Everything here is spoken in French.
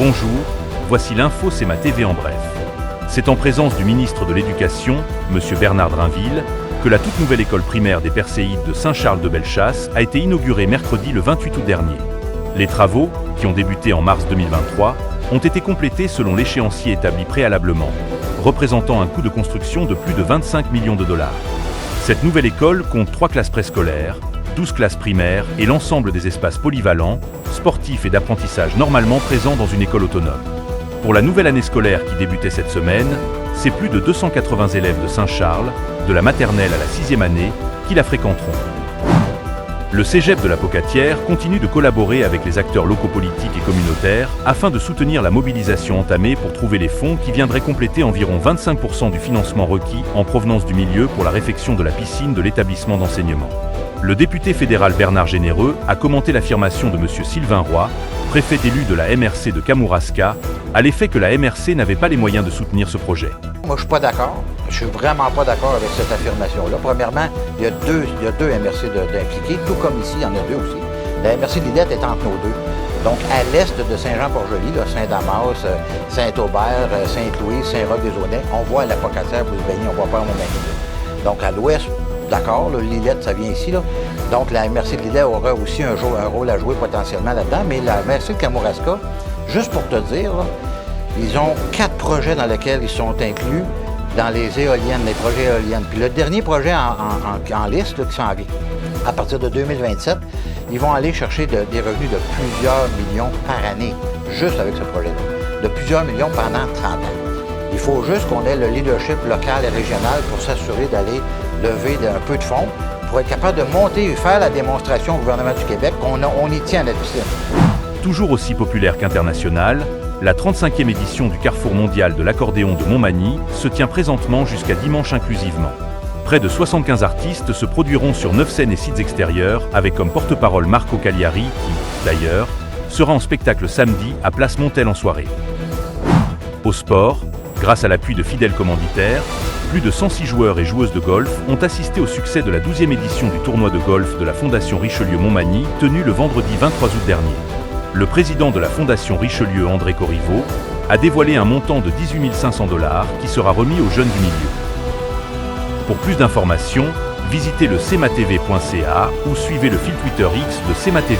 Bonjour, voici l'info CEMA TV en bref. C'est en présence du ministre de l'Éducation, M. Bernard Drinville, que la toute nouvelle école primaire des Perséides de Saint-Charles-de-Bellechasse a été inaugurée mercredi le 28 août dernier. Les travaux, qui ont débuté en mars 2023, ont été complétés selon l'échéancier établi préalablement, représentant un coût de construction de plus de 25 millions de dollars. Cette nouvelle école compte 3 classes préscolaires, 12 classes primaires et l'ensemble des espaces polyvalents, sportifs et d'apprentissage normalement présents dans une école autonome. Pour la nouvelle année scolaire qui débutait cette semaine, c'est plus de 280 élèves de Saint-Charles, de la maternelle à la 6e année, qui la fréquenteront. Le Cégep de la Pocatière continue de collaborer avec les acteurs locaux politiques et communautaires afin de soutenir la mobilisation entamée pour trouver les fonds qui viendraient compléter environ 25% du financement requis en provenance du milieu pour la réfection de la piscine de l'établissement d'enseignement. Le député fédéral Bernard Généreux a commenté l'affirmation de M. Sylvain Roy, préfet élu de la MRC de Kamouraska, à l'effet que la MRC n'avait pas les moyens de soutenir ce projet. Moi, je suis pas d'accord. Je suis vraiment pas d'accord avec cette affirmation-là. Premièrement, il y a deux MRC d'impliqués, tout comme ici, il y en a 2 aussi. La MRC de Lillette est entre nos 2. Donc, à l'est de Saint-Jean-Port-Joli, Saint-Damas, Saint-Aubert, Sainte-Louise, Saint-Roch-des-Aunais, on voit la Pocatière, vous le voyez, on voit pas à Montmagny. Donc, à l'ouest, d'accord, Lillette, ça vient ici, là. Donc, la MRC de Lillette aura aussi un rôle à jouer potentiellement là-dedans, mais la MRC de Kamouraska, juste pour te dire, là, ils ont 4 projets dans lesquels ils sont inclus dans les éoliennes, les projets éoliennes. Puis le dernier projet en liste là, qui s'en vient, à partir de 2027, ils vont aller chercher des revenus de plusieurs millions par année, juste avec ce projet-là. De plusieurs millions pendant 30 ans. Il faut juste qu'on ait le leadership local et régional pour s'assurer d'aller lever un peu de fonds, pour être capable de monter et faire la démonstration au gouvernement du Québec qu'on y tient à la piscine. Toujours aussi populaire qu'international, la 35e édition du Carrefour mondial de l'accordéon de Montmagny se tient présentement jusqu'à dimanche inclusivement. Près de 75 artistes se produiront sur 9 scènes et sites extérieurs avec comme porte-parole Marco Cagliari qui, d'ailleurs, sera en spectacle samedi à Place Montel en soirée. Au sport, grâce à l'appui de fidèles commanditaires, plus de 106 joueurs et joueuses de golf ont assisté au succès de la 12e édition du tournoi de golf de la Fondation Richelieu-Montmagny tenu le vendredi 23 août dernier. Le président de la Fondation Richelieu, André Corriveau, a dévoilé un montant de 18 500 $ qui sera remis aux jeunes du milieu. Pour plus d'informations, visitez le cematv.ca ou suivez le fil Twitter X de CEMA TV.